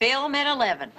Film at 11.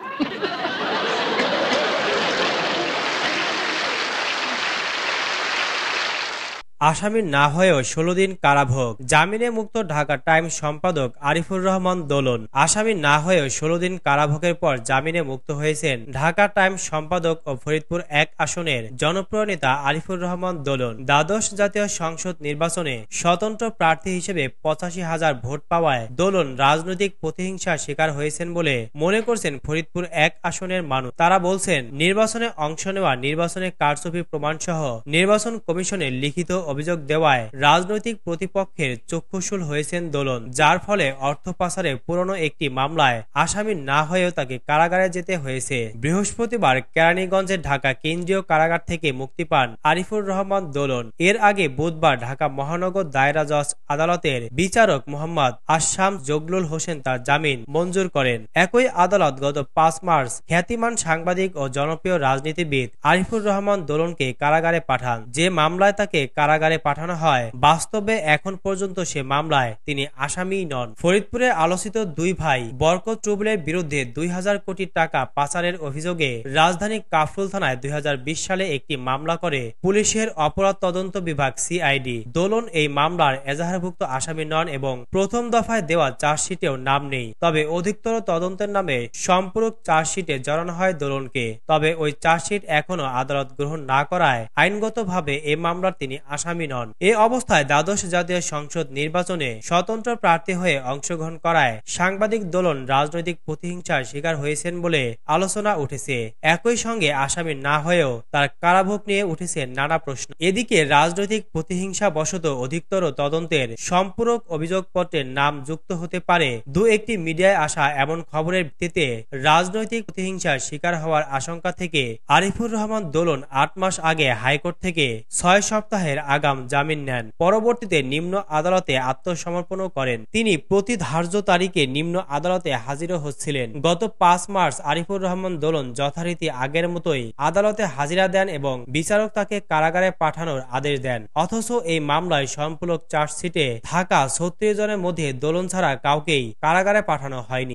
আসামি না হয়েও ১৬ দিন কারাভোগ, জামিনে মুক্ত ঢাকা টাইমস সম্পাদক আরিফুর রহমান দোলন। আসামি না হয়েও ১৬ দিন কারাভোগের পর জামিনে মুক্ত হয়েছেন ঢাকা টাইমস সম্পাদক ও ফরিদপুর ১ আসনের জনপ্রিয় নেতা আরিফুর রহমান দোলন। দ্বাদশ জাতীয় সংসদ নির্বাচনে স্বতন্ত্র প্রার্থী হিসেবে ৮৫,০০০ ভোট পাওয়ায় দোলন রাজনৈতিক প্রতিহিংসার শিকার হয়েছেন বলে মনে করছেন ফরিদপুর ১ আসনের মানুষ। তারা বলছেন, নির্বাচনে অংশ নেওয়া, নির্বাচনে কারচুপি প্রমাণসহ নির্বাচন কমিশনে লিখিত অভিযোগ দেওয়ায় রাজনৈতিক প্রতিপক্ষের চক্ষুশূল হয়েছেন দোলন, যার ফলে অর্থ পাচারে পুরনো একটি মামলায় আসামি না হয়েও তাকে কারাগারে যেতে হয়েছে। বৃহস্পতিবার কেরানীগঞ্জের ঢাকা কেন্দ্রীয় কারাগার থেকে মুক্তি পান আরিফুর রহমান দোলন। এর আগে বুধবার ঢাকা মহানগর দায়রা জজ আদালতের বিচারক মোহাম্মদ আশাম জগলুল হোসেন তার জামিন মঞ্জুর করেন। একই আদালত গত ৫ মার্চ খ্যাতিমান সাংবাদিক ও জনপ্রিয় রাজনীতিবিদ আরিফুর রহমান দোলনকে কারাগারে পাঠান। যে মামলায় তাকে কারাগারে পাঠানো হয়, বাস্তবে এখন পর্যন্ত সে মামলায় তিনি আসামিই নন। ফরিদপুরে আলোচিত দুই ভাই বরকত রুবেলের বিরুদ্ধে ২,০০০ কোটি টাকা পাচারের অভিযোগে রাজধানী কাফরুল থানায় ২০২০ সালে একটি মামলা করে পুলিশের অপরাধ তদন্ত বিভাগ সিআইডি। দোলন এই মামলার এজাহারভুক্ত আসামি নন এবং প্রথম দফায় দেওয়া চার্জশিটেও নাম নেই। তবে অধিকতর তদন্তের নামে সম্পূরক চার্জশিটে জড়ানো হয় দোলনকে। তবে ওই চার্জশিট এখনো আদালত গ্রহণ না করায় আইনগতভাবে এ মামলার তিনি আসামি নন। এ অবস্থায় দ্বাদশ জাতীয় সংসদ নির্বাচনে স্বতন্ত্র প্রার্থী হয়ে অংশগ্রহণ করায় সাংবাদিক দোলন রাজনৈতিক প্রতিহিংসার শিকার হয়েছেন বলে আলোচনা উঠেছে। একই সঙ্গে আসামি না হয়েও তার কারাভোগ নিয়ে উঠেছে নানা প্রশ্ন। এদিকে রাজনৈতিক প্রতিহিংসা বশত অধিকতর তদন্তের সম্পূরক অভিযোগপত্রের নাম যুক্ত হতে পারে দু একটি মিডিয়ায় আসা এমন খবরের ভিত্তিতে রাজনৈতিক প্রতিহিংসার শিকার হওয়ার আশঙ্কা থেকে আরিফুর রহমান দোলন ৮ মাস আগে হাইকোর্ট থেকে ৬ সপ্তাহের আগাম জামিন নেন। পরবর্তীতে নিম্ন আদালতে আত্মসমর্পণও করেন। তিনি প্রতি ধার্য তারিখে নিম্ন আদালতে হাজিরও হচ্ছিলেন। গত ৫ মার্চ আরিফুর রহমান দোলন যথারীতি আগের মতোই আদালতে হাজিরা দেন এবং বিচারক তাকে কারাগারে পাঠানোর আদেশ দেন। অথচ এই মামলায় সম্পূরক চার্জশিটে থাকা ৩৬ জনের মধ্যে দোলন ছাড়া কাউকেই কারাগারে পাঠানো হয়নি।